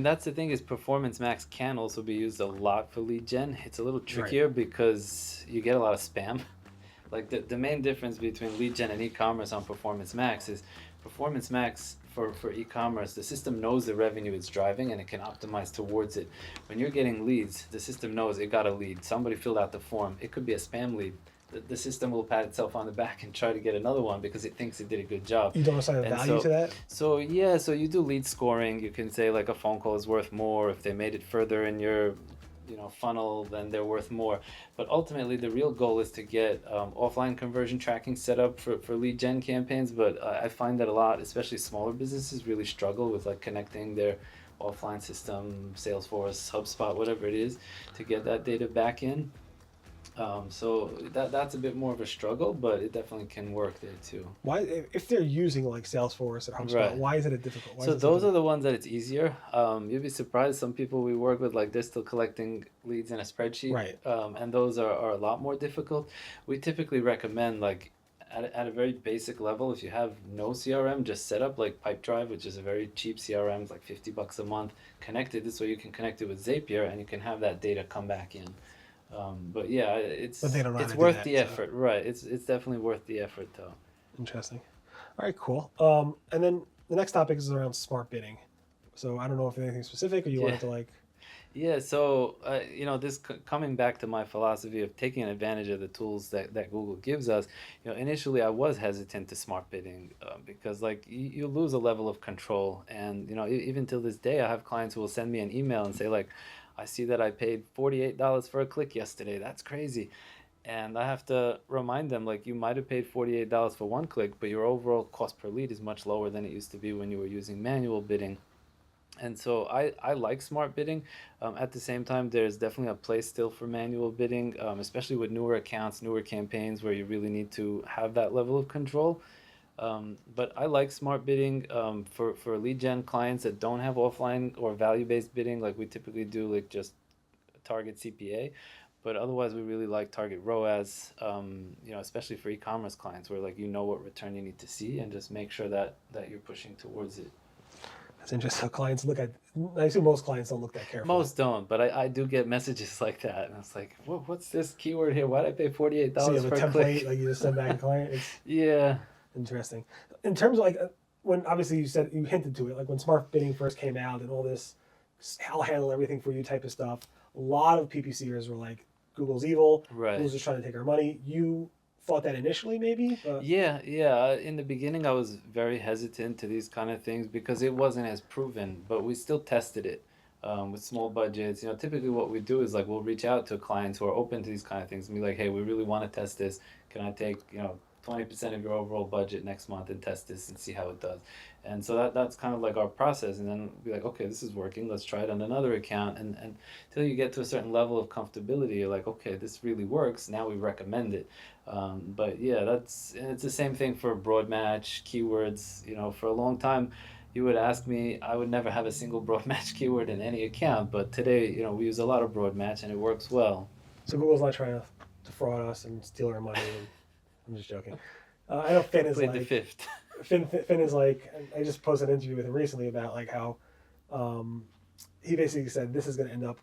mean, that's the thing is Performance Max can also be used a lot for lead gen. It's a little trickier because you get a lot of spam. Like the main difference between lead gen and e-commerce on Performance Max is Performance Max for e-commerce, the system knows the revenue it's driving and it can optimize towards it. When you're getting leads, the system knows it got a lead. Somebody filled out the form. It could be a spam lead. The system will pat itself on the back and try to get another one because it thinks it did a good job. You don't assign a And value to that? so yeah, so you do lead scoring. You can say like a phone call is worth more if they made it further in your funnel, then they're worth more. But ultimately the real goal is to get offline conversion tracking set up for lead gen campaigns. But I find that a lot, especially smaller businesses, really struggle with like connecting their offline system, Salesforce, HubSpot, whatever it is, to get that data back in. So that's a bit more of a struggle, but it definitely can work there too. Why, if they're using like Salesforce or HubSpot, Right. why is it a difficult? Why So is it those are difficult? the ones that it's easier. You'd be surprised. Some people we work with, like they're still collecting leads in a spreadsheet, Right. and those are a lot more difficult. We typically recommend like at a very basic level, if you have no CRM, just set up like Pipedrive, which is a very cheap CRM, it's like $50 a month. Connect it this way you can connect it with Zapier, and you can have that data come back in. But yeah, But they don't know how it's to do worth that. the So effort, right? It's definitely worth the effort though. interesting. All right, cool. And then the next topic is around smart bidding. So I don't know if there's anything specific or you Yeah. wanted to like. Yeah, so this coming back to my philosophy of taking advantage of the tools that Google gives us. Initially I was hesitant to smart bidding because like you lose a level of control, and even till this day I have clients who will send me an email and say like, I see that I paid $48 for a click yesterday. That's crazy. And I have to remind them like you might have paid $48 for one click, but your overall cost per lead is much lower than it used to be when you were using manual bidding. And so I like smart bidding. At the same time, there's definitely a place still for manual bidding, especially with newer accounts, newer campaigns where you really need to have that level of control. But I like smart bidding for lead gen clients that don't have offline or value-based bidding like we typically do, like just target CPA. But otherwise, we really like target ROAS, especially for e-commerce clients where like what return you need to see and just make sure that you're pushing towards it. That's interesting. How clients look at. I assume most clients don't look that careful. Most don't, but I do get messages like that, and it's like, what's this keyword here? Why did I pay $48 So you have a for a template click? like you just send back a client. It's Yeah, interesting. In terms of like when obviously you said you hinted to it, like when smart bidding first came out and all this, I'll handle everything for you type of stuff. A lot of PPCers were like, Google's evil. right. Google's just trying to take our money. You thought that initially, maybe, but Yeah. In the beginning, I was very hesitant to these kind of things because it wasn't as proven, but we still tested it with small budgets. Typically what we do is like we'll reach out to clients who are open to these kind of things and be like, hey, we really want to test this. Can I take 20% of your overall budget next month and test this and see how it does? And so that's kind of like our process. And then be like, okay, this is working. Let's try it on another account. And until you get to a certain level of comfortability, you're like, okay, this really works. Now we recommend it. But yeah, it's the same thing for broad match keywords. For a long time, you would ask me, I would never have a single broad match keyword in any account. But today, we use a lot of broad match and it works well. so Google's not trying to defraud us and steal our money. And I'm just joking. I know Finn is Played the like fifth. Finn is like. I just posted an interview with him recently about like how he basically said this is going to end up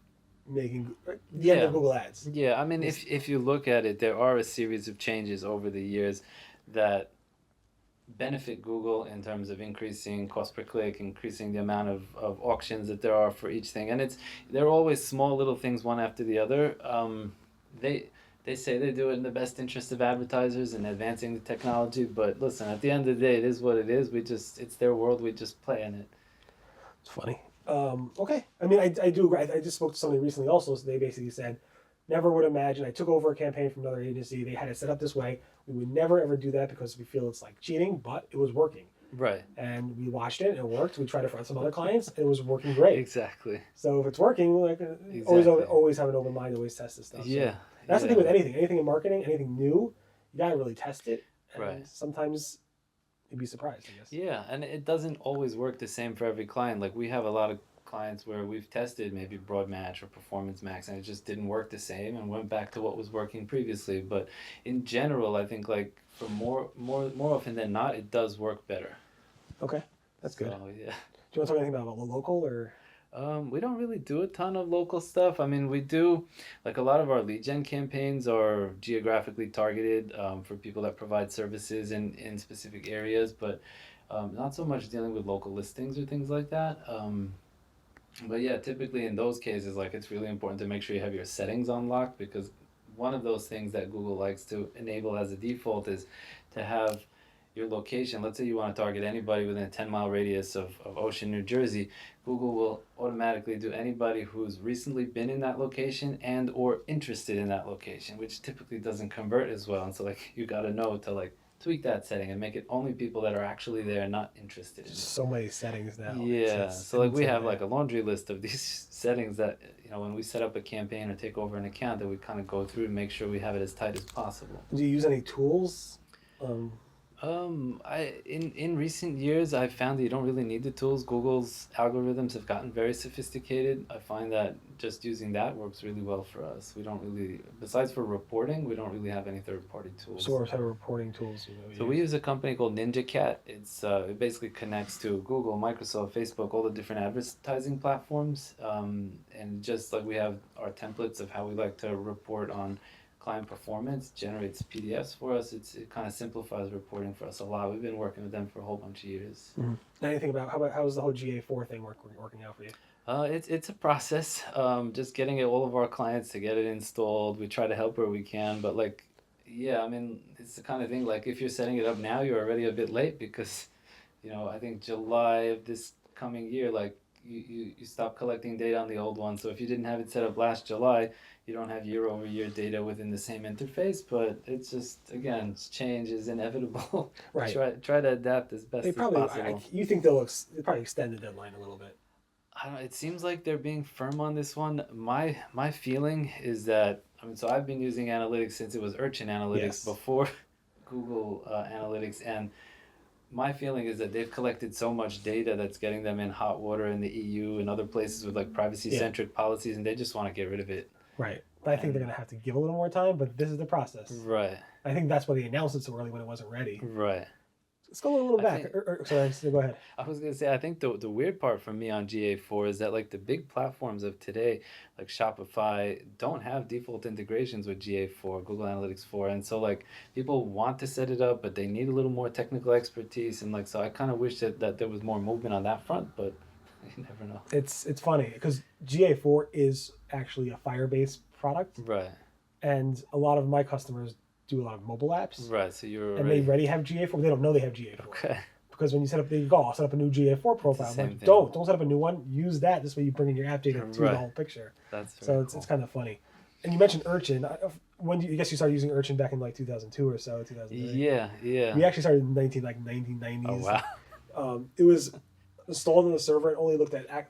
making the end Yeah. of Google Ads. Yeah, I mean, if you look at it, there are a series of changes over the years that benefit Google in terms of increasing cost per click, increasing the amount of auctions that there are for each thing, and they're always small little things one after the other. They say they do it in the best interest of advertisers and advancing the technology, but listen, at the end of the day, it is what it is. It's their world. We just play in it. It's funny. Okay. I mean, I do agree. I just spoke to somebody recently also. So they basically said, never would imagine. I took over a campaign from another agency. They had it set up this way. We would never ever do that because we feel it's like cheating, but it was working. Right. And we watched it and it worked. We tried it for some other clients and it was working great. Exactly. So if it's working, like Exactly. always have an open mind, always test this stuff. Yeah. So that's the thing with anything in marketing, anything new, you gotta really test it. And Right. sometimes you'd be surprised, I guess. Yeah, and it doesn't always work the same for every client. Like we have a lot of clients where we've tested maybe broad match or performance max and it just didn't work the same and went back to what was working previously. But in general, I think like for more often than not, it does work better. Okay, that's good. So yeah. Do you want to talk anything about local or? We don't really do a ton of local stuff. I mean, we do, like a lot of our lead gen campaigns are geographically targeted for people that provide services in specific areas, but not so much dealing with local listings or things like that. But yeah, typically in those cases, like it's really important to make sure you have your settings unlocked because one of those things that Google likes to enable as a default is to have your location. Let's say you want to target anybody within a 10-mile radius of Ocean, New Jersey. Google will automatically do anybody who's recently been in that location and or interested in that location, which typically doesn't convert as well. And so like you got to know to like tweak that setting and make it only people that are actually there and not interested in it. So many settings now. Yeah, It's so like we have insane. like a laundry list of these settings that when we set up a campaign or take over an account that we kind of go through and make sure we have it as tight as possible. Do you use any tools? Um, I in recent years I've found that you don't really need the tools. Google's algorithms have gotten very sophisticated. I find that just using that works really well for us. We don't really, besides for reporting, we don't really have any third-party tools. so what type of reporting tools So we use a company called NinjaCat. It basically connects to Google, Microsoft, Facebook, all the different advertising platforms, and just like we have our templates of how we like to report on client performance, generates PDFs for us. It kind of simplifies reporting for us a lot. We've been working with them for a whole bunch of years. Anything about how's the whole GA4 thing working out for you? It's a process. Just getting all of our clients to get it installed. We try to help where we can, but like, yeah, I mean, it's the kind of thing like if you're setting it up now, you're already a bit late because, I think July of this coming year, like you stop collecting data on the old one. So if you didn't have it set up last July, you don't have year-over-year data within the same interface. But it's just again, change is inevitable. Right. Try to adapt as best They as probably, possible. you think they'll probably extend the deadline a little bit. I don't know, it seems like they're being firm on this one. My feeling is that I mean, so I've been using analytics since it was Urchin Analytics Yes. before Google Analytics, and my feeling is that they've collected so much data that's getting them in hot water in the EU and other places with like privacy-centric policies, and they just want to get rid of it. Right. But I think they're And going to have to give a little more time, but this is the process. right, I think that's why they announced it so early when it wasn't ready. right. Let's go a little I back. think Sorry, so go ahead. I was gonna say I think the weird part for me on GA4 is that like the big platforms of today, like Shopify, don't have default integrations with GA4, Google Analytics 4, and so like people want to set it up, but they need a little more technical expertise, and like so I kind of wish that there was more movement on that front, but you never know. It's funny because GA4 is actually a Fire-based product, Right, and a lot of my customers do a lot of mobile apps, right. So you're and they already have GA4, but they don't know they have GA4. okay. Because when you set up, there you go, I'll set up a new GA4 profile. I'm same like, thing. don't set up a new one. Use that. This way you bring in your app data to Right. the whole picture. That's So very it's cool. kind of funny. And you mentioned Urchin. When you guess you started using Urchin back in like 2002 or so, 2003. Yeah, yeah. We actually started in 1990s. Oh wow. It was installed on the server and only looked at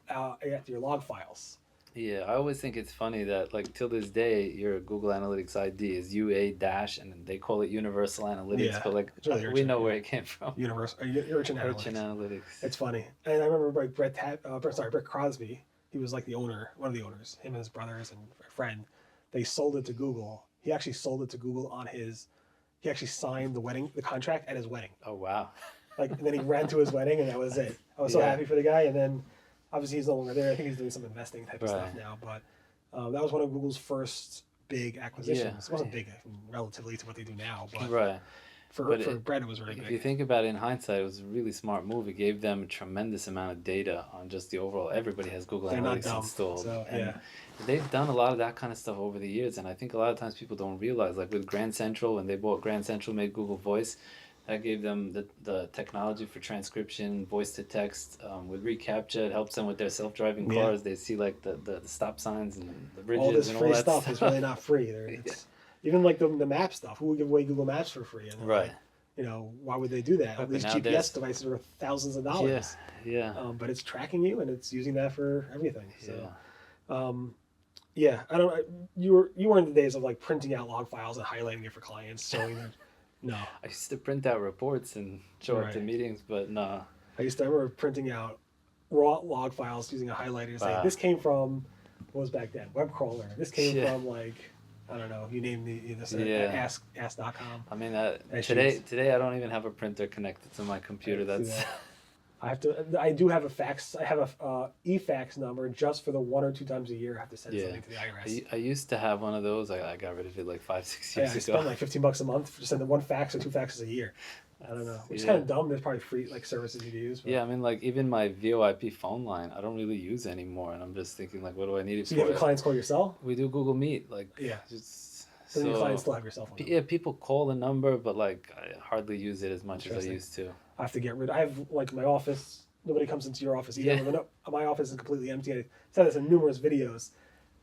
your log files. Yeah, I always think it's funny that like till this day your Google Analytics ID is UA dash and they call it Universal Analytics, Yeah, but like it's really we Urchin, know yeah. where it came from. Urchin Analytics. Urchin Analytics. It's funny. And I remember like Brett Crosby, he was like one of the owners, him and his brothers and a friend, they sold it to Google. He actually sold it to Google he actually signed the contract at his wedding. Oh wow. Like, and then he ran to his wedding and that was it. I was so Yeah. happy for the guy. And then obviously he's no longer there. I think he's doing some investing type of stuff Right. now. But that was one of Google's first big acquisitions. Yeah. It wasn't big relatively to what they do now, but Right. for But Brett it was really If big. you think about it in hindsight, it was a really smart move. It gave them a tremendous amount of data on just the overall. Everybody has Google They're not Analytics dumb, installed. so, And yeah. they've done a lot of that kind of stuff over the years. And I think a lot of times people don't realize, like with Grand Central, when they bought Grand Central, made Google Voice, that gave them the technology for transcription, voice to text. With reCAPTCHA, it helps them with their self-driving Yeah. cars. They see like the stop signs and the bridges All this and free all that stuff is really not free. It's, even like the map stuff. Who would give away Google Maps for free? And Right. Why would they do that? But These now GPS there's- devices are thousands of Yeah, dollars. yeah, But it's tracking you and it's using that for everything. So, yeah. yeah, I don't. You were in the days of like printing out log files and highlighting it for clients, showing them. No, I used to print out reports and show up to Right. meetings, but no. I remember printing out raw log files using a highlighter to say Wow. this came from what was back then web crawler. This came Yeah. from like I don't know. You name this Yeah. ask.com. I mean, That today shit's- I don't even have a printer connected to my computer. I see That's that. I do have a fax. I have a e-fax number just for the 1 or 2 times a year I have to send Yeah. something to the IRS. I used to have one of those. I got rid of it like 5-6 Yeah, years I ago. spend like $15 a month for sending 1 fax or 2 faxes a year. I don't know. Which is Yeah. kind of dumb. There's probably free like services you can use. But. Yeah, I mean, like even my VoIP phone line, I don't really use anymore, and I'm just thinking like, what do I need it So you have for? your clients call your cell? We do Google Meet, like Yeah. just So your clients still have your cell phone number. yeah, people call the number, but like I hardly use it as much as I Interesting. used to. I have to get rid. I have like my office. Nobody comes into your office either. Yeah. My office is completely empty. I said this in numerous videos.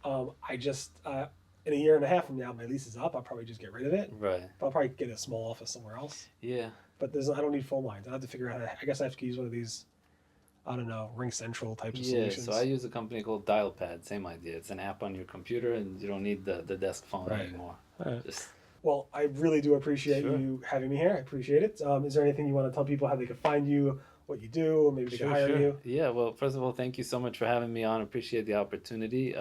I just in a year and a half from now, my lease is up. I'll probably just get rid of it. Right. I'll probably get a small office somewhere else. Yeah. But I don't need phone lines. I have to figure out. I guess I have to use one of these. I don't know, Ring Central types of Yeah. solutions. So I use a company called DialPad. Same idea. It's an app on your computer, and you don't need the desk phone Right. anymore. Right. Just Well, I really do appreciate Sure. you having me here. I appreciate it. Is there anything you want to tell people how they can find you, what you do, or maybe they can hire you? Yeah, well, first of all, thank you so much for having me on. Appreciate the opportunity.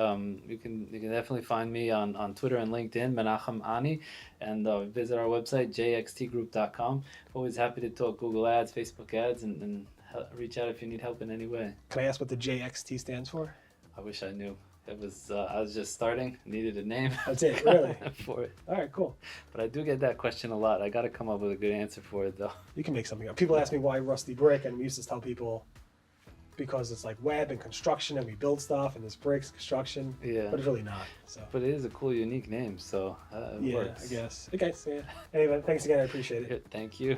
You can definitely find me on Twitter and LinkedIn, Menachem Ani, and visit our website, jxtgroup.com. Always happy to talk Google ads, Facebook ads, and reach out if you need help in any way. Can I ask what the JXT stands for? I wish I knew. It was I was just starting, needed a name. That's it, really? for it. All right, cool. But I do get that question a lot. I got to come up with a good answer for it, though. You can make something up. People ask me why Rusty Brick, and we used to tell people because it's like web and construction, and we build stuff, and there's bricks, construction, Yeah. but it's really not. So But it is a cool, unique name, so it yeah, works. I guess. Okay, so yeah. Anyway, thanks again. I appreciate it. Thank you.